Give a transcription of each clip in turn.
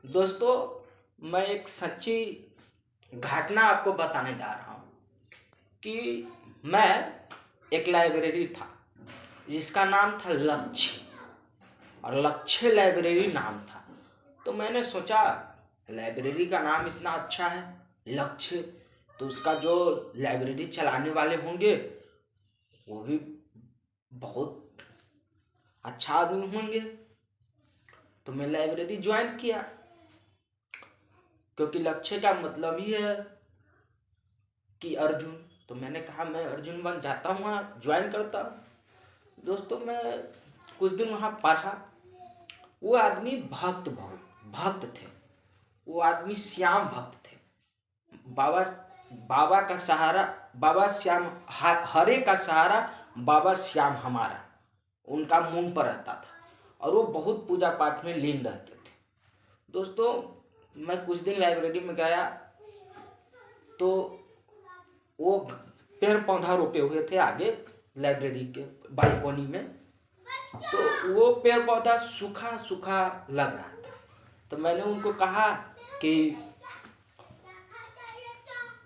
दोस्तों, मैं एक सच्ची घटना आपको बताने जा रहा हूँ कि मैं एक लाइब्रेरी था जिसका नाम था लक्ष्य। और लक्ष्य लाइब्रेरी नाम था। तो मैंने सोचा लाइब्रेरी का नाम इतना अच्छा है लक्ष्य, तो उसका जो लाइब्रेरी चलाने वाले होंगे वो भी बहुत अच्छा आदमी होंगे। तो मैं लाइब्रेरी ज्वाइन किया क्योंकि लक्ष्य का मतलब ही है कि अर्जुन। तो मैंने कहा मैं अर्जुन बन जाता हूँ, वहाँ ज्वाइन करता हूँ। दोस्तों, मैं कुछ दिन वहाँ पढ़ा। वो आदमी भक्त थे। वो आदमी श्याम भक्त थे। बाबा बाबा का सहारा, बाबा श्याम, हरे का सहारा बाबा श्याम हमारा, उनका मुंह पर रहता था और वो बहुत पूजा पाठ में लीन रहते थे। दोस्तों, मैं कुछ दिन लाइब्रेरी में गया तो वो पेड़ पौधा रोपे हुए थे आगे लाइब्रेरी के बालकोनी में। तो वो पेड़ पौधा सूखा सूखा लग रहा था। तो मैंने उनको कहा कि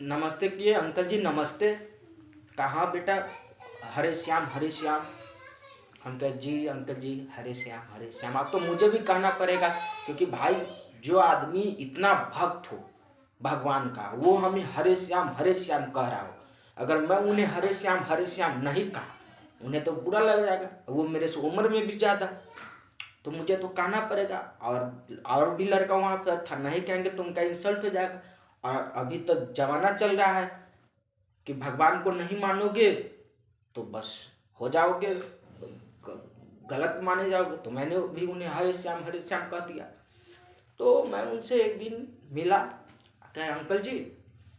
नमस्ते किए, अंकल जी नमस्ते। कहाँ बेटा? हरे श्याम हरे श्याम। हम कहे जी अंकल जी हरे श्याम हरे श्याम। अब तो मुझे भी कहना पड़ेगा क्योंकि भाई जो आदमी इतना भक्त हो भगवान का, वो हमें हरे श्याम कह रहा हो, अगर मैं उन्हें हरे श्याम नहीं कहा, उन्हें तो बुरा लग जाएगा। वो मेरे से उम्र में भी ज़्यादा, तो मुझे तो कहना पड़ेगा। और भी लड़का वहाँ पर था, नहीं कहेंगे तो उनका इंसल्ट हो जाएगा। और अभी तो जमाना चल रहा है कि भगवान को नहीं मानोगे तो बस हो जाओगे, गलत माने जाओगे। तो मैंने भी उन्हें हरे श्याम कह दिया। तो मैं उनसे एक दिन मिला, कहे अंकल जी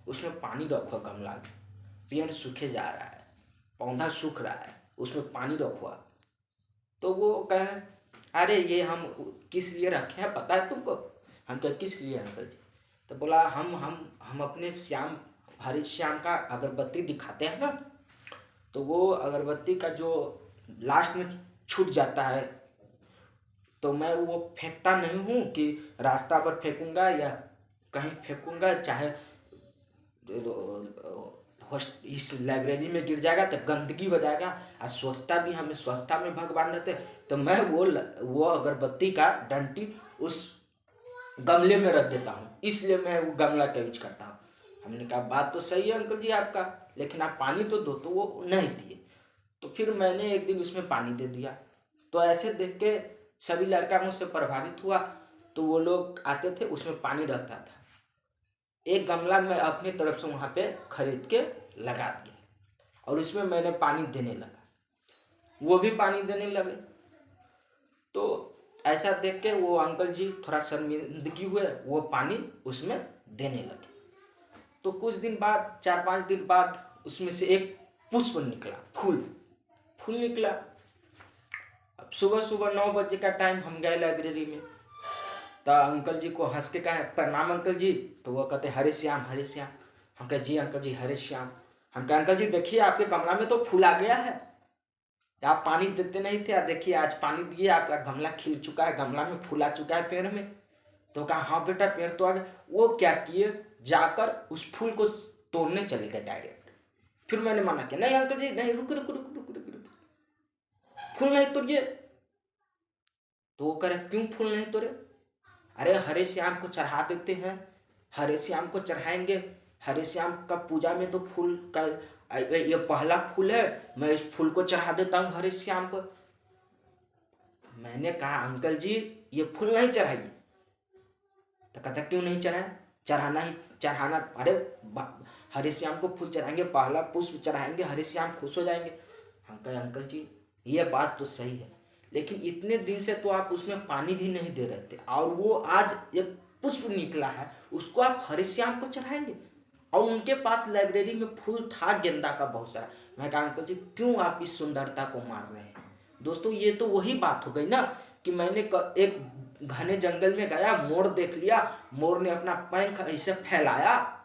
उसमें पानी रखो, गमला में पेड़ सूखे जा रहा है, पौधा सूख रहा है, उसमें पानी रखो। तो वो कहे अरे ये हम किस लिए रखे हैं पता है तुमको? हम कहे किस लिए अंकल जी? तो बोला हम अपने श्याम हरे श्याम का अगरबत्ती दिखाते हैं ना, तो वो अगरबत्ती का जो लास्ट में छूट जाता है, तो मैं वो फेंकता नहीं हूँ कि रास्ता पर फेंकूंगा या कहीं फेंकूंगा, चाहे इस लाइब्रेरी में गिर जाएगा तो गंदगी हो जाएगा। और स्वच्छता भी, हमें स्वच्छता में भगवान रहते। तो मैं वो अगरबत्ती का डंटी उस गमले में रख देता हूँ, इसलिए मैं वो गमला का यूज करता हूँ। हमने कहा बात तो सही है अंकल जी आपका, लेकिन आप पानी तो दो। तो वो नहीं दिए। तो फिर मैंने एक दिन उसमें पानी दे दिया। तो ऐसे देख के सभी लड़का मुझसे प्रभावित हुआ। तो वो लोग आते थे, उसमें पानी रहता था। एक गमला मैं अपनी तरफ से वहाँ पे खरीद के लगा दिया और उसमें मैंने पानी देने लगा, वो भी पानी देने लगे। तो ऐसा देख के वो अंकल जी थोड़ा शर्मिंदगी हुए, वो पानी उसमें देने लगे। तो कुछ दिन बाद, 4-5 दिन बाद, उसमें से एक पुष्प निकला, फूल निकला। अब सुबह सुबह 9 बजे का टाइम, हम गए लाइब्रेरी में। तो अंकल जी को हंस के कहे प्रणाम अंकल जी। तो वो कहते हरे श्याम। हम कहे जी अंकल जी हरे श्याम। हम कहे अंकल जी देखिए आपके गमला में तो फूल आ गया है, आप पानी देते नहीं थे, देखिए आज पानी दिए, आपका गमला खिल चुका है, गमला में फूल आ चुका है पेड़ में। तो कहा हाँ बेटा पेड़ तो आ गया। वो क्या किए, जाकर उस फूल को तोड़ने चले गए डायरेक्ट। फिर मैंने मना किया, नहीं अंकल जी नहीं, रुक, फूल नहीं तोड़िए। तो वो कह रहे क्यों फूल नहीं तोड़े? अरे हरे श्याम को चढ़ा देते हैं, हरे श्याम को चढ़ाएंगे। हरे श्याम का पूजा में तो फूल का ये पहला फूल है, मैं इस फूल को चढ़ा देता हूँ हरे श्याम पर। मैंने कहा अंकल जी ये फूल नहीं चढ़ाइए। तो कहता क्यों नहीं चढ़ाए? चढ़ाना। अरे हरे श्याम को फूल चढ़ाएंगे, पहला पुष्प चढ़ाएंगे, हरे श्याम खुश हो जाएंगे। हम कहे अंकल जी ये बात तो सही है, लेकिन इतने दिन से तो आप उसमें पानी भी नहीं दे रहे थे, और वो आज एक पुष्प निकला है उसको आप हरे श्याम को चढ़ाएंगे? और उनके पास लाइब्रेरी में फूल था गेंदा का बहुत सारा। मैं कहा अंकल जी क्यों आप इस सुंदरता को मार रहे हैं? दोस्तों, ये तो वही बात हो गई ना कि मैंने एक घने जंगल में गया, मोर देख लिया, मोर ने अपना पंख ऐसे फैलाया,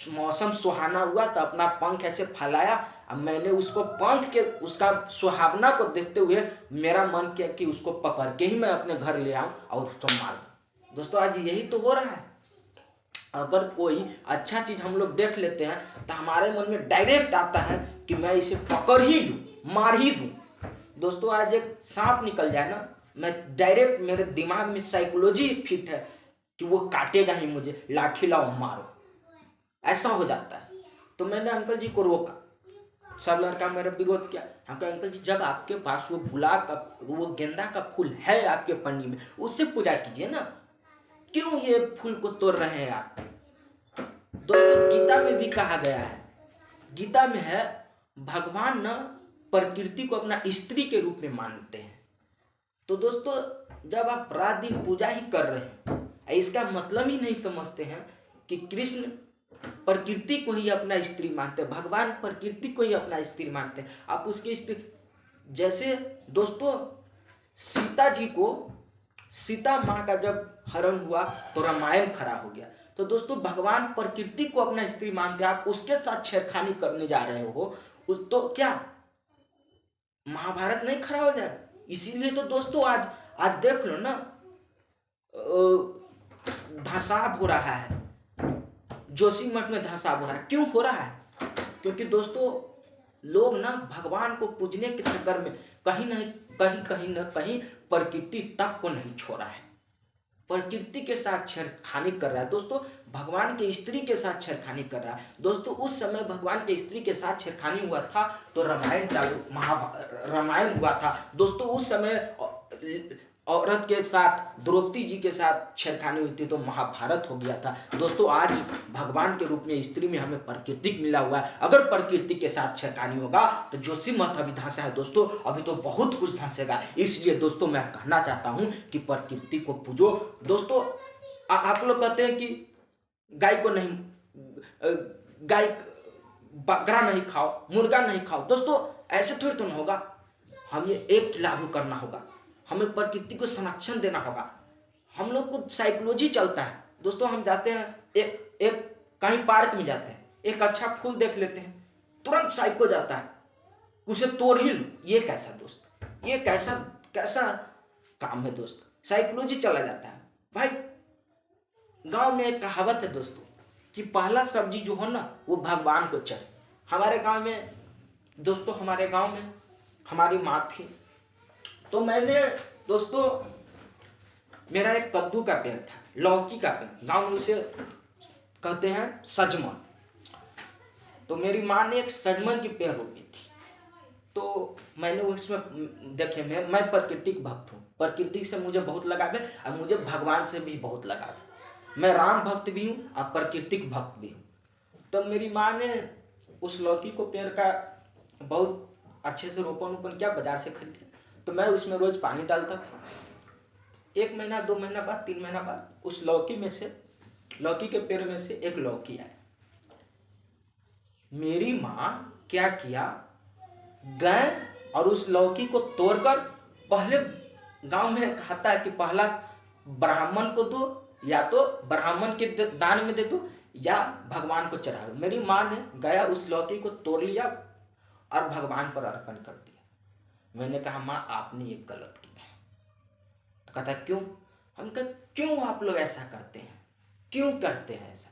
मौसम सुहाना हुआ तो अपना पंख ऐसे फैलाया। अब मैंने उसको पंख के उसका सुहावना को देखते हुए मेरा मन किया कि उसको पकड़ के ही मैं अपने घर ले आऊं और उसको मार दूं। दोस्तों आज यही तो हो रहा है। अगर कोई अच्छा चीज हम लोग देख लेते हैं तो हमारे मन में डायरेक्ट आता है कि मैं इसे पकड़ ही लूं, मार ही दूं। दोस्तों आज एक सांप निकल जाए ना, मैं डायरेक्ट, मेरे दिमाग में साइकोलॉजी फिट है कि वो काटेगा ही मुझे, लाठी लाओ मारो, ऐसा हो जाता है। तो मैंने अंकल जी को रोका, सब लड़का मेरा विरोध किया। हम कहा अंकल जी जब आपके पास वो गुलाब का, वो गेंदा का फूल है आपके पन्नी में, उससे पूजा कीजिए ना, क्यों ये फूल को तोड़ रहे हैं आप। दोस्तों गीता में भी कहा गया है, गीता में है भगवान ना प्रकृति को अपना स्त्री के रूप में मानते हैं। तो दोस्तों जब आप रात दिन पूजा ही कर रहे हैं, इसका मतलब ही नहीं समझते हैं कि कृष्ण प्रकृति को ही अपना स्त्री मानते हैं, भगवान प्रकृति को ही अपना स्त्री मानते हैं। आप उसकी स्त्री, जैसे दोस्तों सीता जी को, सीता माँ का जब हरण हुआ तो रामायण खड़ा हो गया। तो दोस्तों भगवान प्रकृति को अपना स्त्री मानते हैं, आप उसके साथ छेड़खानी करने जा रहे हो, उस तो क्या महाभारत नहीं खड़ा हो जाएगा। इसीलिए तो दोस्तों आज आज देख लो ना, धसाव हो रहा है, जोशीमठ में धसाव हो रहा है। क्यों हो रहा है? क्योंकि दोस्तों लोग ना भगवान को पूजने के चक्कर में कहीं न कहीं प्रकृति तक को नहीं छोड़ा है, प्रकृति के साथ छेड़खानी कर रहा है। दोस्तों भगवान के स्त्री के साथ छेड़खानी कर रहा है। दोस्तों उस समय भगवान के स्त्री के साथ छेड़खानी हुआ था तो रामायण हुआ था। दोस्तों उस समय औरत के साथ, द्रौपदी जी के साथ छेड़खानी हुई थी तो महाभारत हो गया था। दोस्तों आज भगवान के रूप में स्त्री में हमें प्रकृति मिला हुआ है, अगर प्रकृति के साथ छेड़खानी होगा तो जोशीमठ अभी धंसा है। दोस्तों अभी तो बहुत कुछ धंसेगा। इसलिए दोस्तों मैं कहना चाहता हूं कि प्रकृति को पूजो। दोस्तों आप लोग कहते हैं कि गाय को नहीं, गाय बकरा नहीं खाओ, मुर्गा नहीं खाओ। दोस्तों ऐसे थोड़ी तो नहीं होगा, हमें एक लागू करना होगा, हमें प्रकृति को संरक्षण देना होगा। हम लोग को साइकोलॉजी चलता है। दोस्तों हम जाते हैं एक कहीं पार्क में जाते हैं, एक अच्छा फूल देख लेते हैं, तुरंत साइको जाता है उसे तोड़ ही लो। ये कैसा दोस्त, ये कैसा काम है दोस्त, साइकोलॉजी चला जाता है। भाई गांव में एक कहावत है दोस्तों कि पहला सब्जी जो हो ना वो भगवान को चढ़े। हमारे गांव में दोस्तों, हमारे गांव में हमारी माँ थी, तो मैंने दोस्तों, मेरा एक कद्दू का पेड़ था, लौकी का पेड़, गांव में उसे कहते हैं सजमन। तो मेरी माँ ने एक सजमन की पेड़ रोपी थी। तो मैंने उसमें देखे, मैं प्रकृतिक भक्त हूँ, प्रकृति से मुझे बहुत लगाव है और मुझे भगवान से भी बहुत लगाव है। मैं राम भक्त भी हूँ और प्रकृतिक भक्त भी हूँ। तो मेरी माँ ने उस लौकी को पेड़ का बहुत अच्छे से रोपन किया, बाजार से खरीद। तो मैं उसमें रोज पानी डालता था। 1 महीना 2 महीना बाद 3 महीना बाद उस लौकी के पेड़ में से एक लौकी आया। मेरी माँ क्या किया, गए और उस लौकी को तोड़कर, पहले गांव में कहता है कि पहला ब्राह्मण को दो, या तो ब्राह्मण के दान में दे दो या भगवान को चढ़ा दो। मेरी माँ ने गया उस लौकी को तोड़ लिया और भगवान पर अर्पण कर दिया। मैंने कहा माँ आपने ये गलत किया है। तो कहता क्यों? हम कहा क्यों आप लोग ऐसा करते हैं, क्यों करते हैं ऐसा,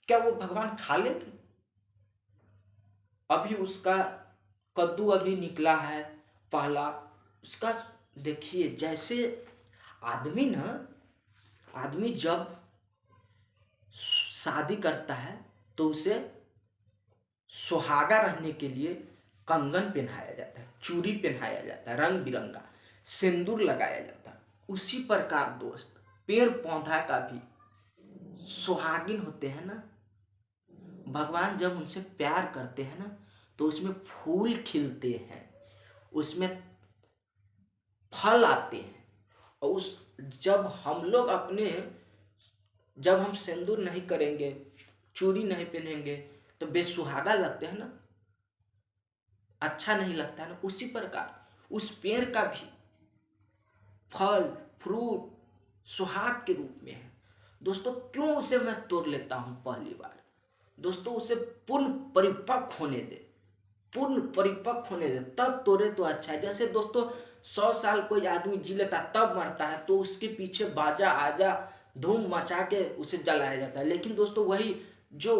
क्या वो भगवान खा लेंगे? अभी उसका कद्दू अभी निकला है पहला, उसका देखिए, जैसे आदमी जब शादी करता है तो उसे सुहागा रहने के लिए कंगन पहनाया जाता है, चूड़ी पहनाया जाता है, रंग बिरंगा सिंदूर लगाया जाता है। उसी प्रकार दोस्त पेड़ पौधा का भी सुहागिन होते हैं ना, भगवान जब उनसे प्यार करते हैं ना तो उसमें फूल खिलते हैं, उसमें फल आते हैं। और जब हम सिंदूर नहीं करेंगे, चूड़ी नहीं पहनेंगे तो बेसुहागा लगते हैं ना, अच्छा नहीं लगता है ना। उसी प्रकार उस पेड़ का भी फल फ्रूट सुहाग के रूप में है। दोस्तों क्यों उसे मैं तोड़ लेता हूं पहली बार? दोस्तों उसे पूर्ण परिपक्व होने दे, तब तोड़े तो अच्छा है। जैसे दोस्तों 100 साल कोई आदमी जी लेता तब मरता है तो उसके पीछे बाजा आजा धूम मचा के उसे जलाया जाता है। लेकिन दोस्तों वही जो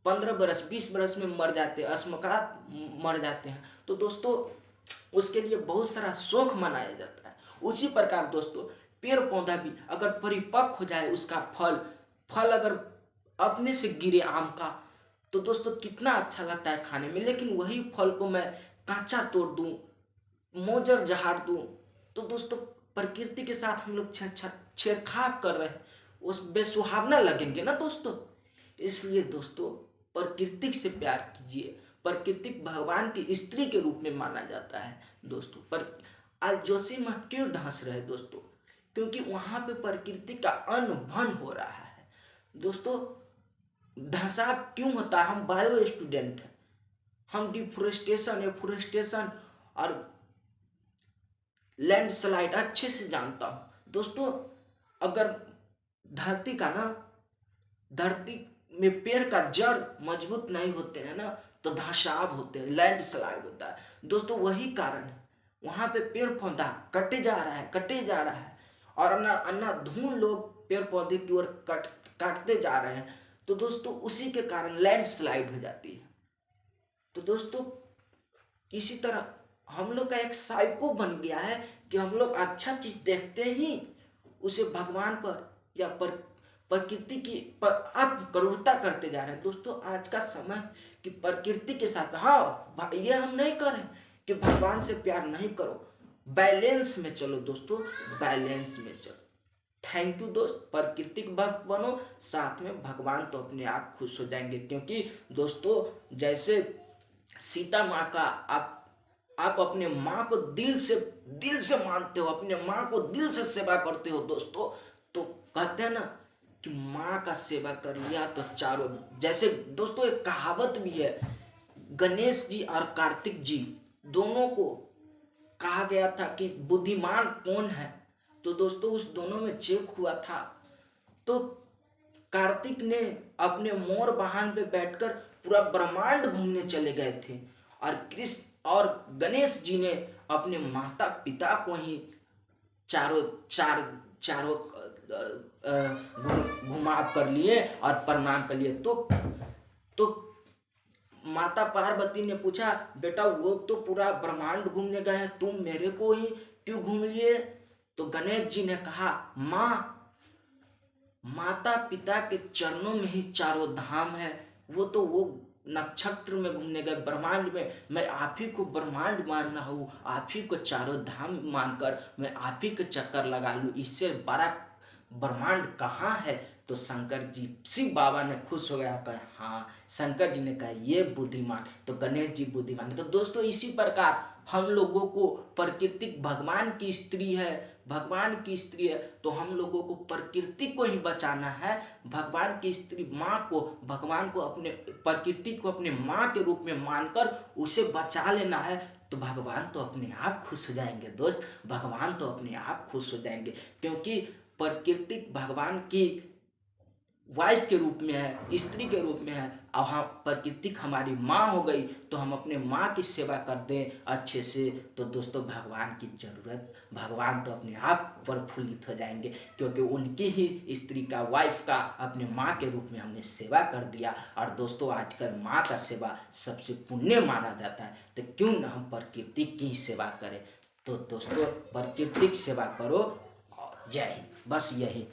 15 बरस 20 बरस में मर जाते हैं, अस्मकात मर जाते हैं, तो दोस्तों उसके लिए बहुत सारा शोक मनाया जाता है। उसी प्रकार दोस्तों पेड़ पौधा भी अगर परिपक्व हो जाए, उसका फल अगर अपने से गिरे आम का, तो दोस्तों कितना अच्छा लगता है खाने में। लेकिन वही फल को मैं कांचा तोड़ दूं, मोजर जहार दूं, तो दोस्तों प्रकृति के साथ हम लोग छेड़छाड़ कर रहे हैं, उस बेसुहावना लगेंगे ना दोस्तों। इसलिए दोस्तों प्रकृति से प्यार कीजिए। प्रकृति भगवान की स्त्री के रूप में माना जाता है दोस्तों। पर आज जोशीमठ क्यों ढांस रहे दोस्तों? क्योंकि वहां पे प्रकृति का अनबन हो रहा है दोस्तों। धंसाव क्यों होता है? हम बायो स्टूडेंट हैं, हम डिफोरेस्टेशन एफोरेस्टेशन और लैंडस्लाइड अच्छे से जानता हूं दोस्तों। अगर धरती में पेड़ का जड़ मजबूत नहीं होते हैं ना, तो धंसाव होते हैं, लैंडस्लाइड होता है दोस्तों। वही कारण है, वहां पे पेड़ पौधा कटे जा रहा है और अन्धाधुंध लोग पेड़ पौधे की ओर काटते जा रहे हैं, तो दोस्तों उसी के कारण लैंडस्लाइड हो जाती है। तो दोस्तों इसी तरह हम लोग का एक साइको बन गया है कि हम लोग अच्छा चीज देखते ही उसे भगवान पर या प्रकृति की पर आत्म करुणता करते जा रहे हैं दोस्तों। आज का समय कि प्रकृति के साथ, हाँ ये हम नहीं करें कि भगवान से प्यार नहीं करो, बैलेंस में चलो दोस्तों, बैलेंस में चलो। थैंक यू दोस्त। प्राकृतिक भक्त बनो, साथ में भगवान तो अपने आप खुश हो जाएंगे। क्योंकि दोस्तों जैसे सीता माँ का आप अपने माँ को दिल से मानते हो, अपने माँ को दिल से सेवा करते हो दोस्तों, तो कहते हैं ना कि माँ का सेवा कर लिया तो चारों, जैसे दोस्तों एक कहावत भी है, गणेश जी और कार्तिक जी दोनों को कहा गया था कि बुद्धिमान कौन है, तो दोस्तों उस दोनों में चेक हुआ था। तो कार्तिक ने अपने मोर वाहन पे बैठकर पूरा ब्रह्मांड घूमने चले गए थे, और गणेश जी ने अपने माता पिता को ही चारों घुमाव कर लिए और प्रणाम कर लिए। तो माता पार्वती ने पूछा, बेटा वो तो पूरा ब्रह्मांड घूमने गए हैं, तुम मेरे को ही क्यों घूम लिए? तो गणेश जी ने कहा, माँ, माता पिता के चरणों में ही चारों धाम है, वो नक्षत्र में घूमने गए, ब्रह्मांड में, मैं आप ही को ब्रह्मांड मान रहा हूँ, आप ही को चारों धाम मानकर मैं आप ही के चक्कर लगा लूँ, इससे बड़ा ब्रह्मांड कहाँ है? तो शंकर जी, शिव बाबा ने खुश हो गया, कहा हाँ। शंकर जी ने कहा ये बुद्धिमान, तो गणेश जी बुद्धिमान। तो दोस्तों इसी प्रकार हम लोगों को प्रकृति भगवान की स्त्री है, तो हम लोगों को प्रकृति को ही बचाना है। भगवान की स्त्री माँ को, भगवान को, अपने प्रकृति को अपने माँ के रूप में मानकर उसे बचा लेना है, तो भगवान तो अपने आप खुश हो जाएंगे दोस्त, भगवान तो अपने आप खुश हो जाएंगे। क्योंकि प्रकृति भगवान की वाइफ के रूप में है, स्त्री के रूप में है, और हम प्रकृति हमारी माँ हो गई, तो हम अपने माँ की सेवा कर दें अच्छे से, तो दोस्तों भगवान की जरूरत, भगवान तो अपने आप प्रफुल्लित हो जाएंगे। क्योंकि उनकी ही स्त्री का, वाइफ का अपने माँ के रूप में हमने सेवा कर दिया। और दोस्तों आजकल माँ का सेवा सबसे पुण्य माना जाता है, तो क्यों न हम प्रकृति की सेवा करें। तो दोस्तों प्रकृति की सेवा करो, और जय हिंद। बस यही।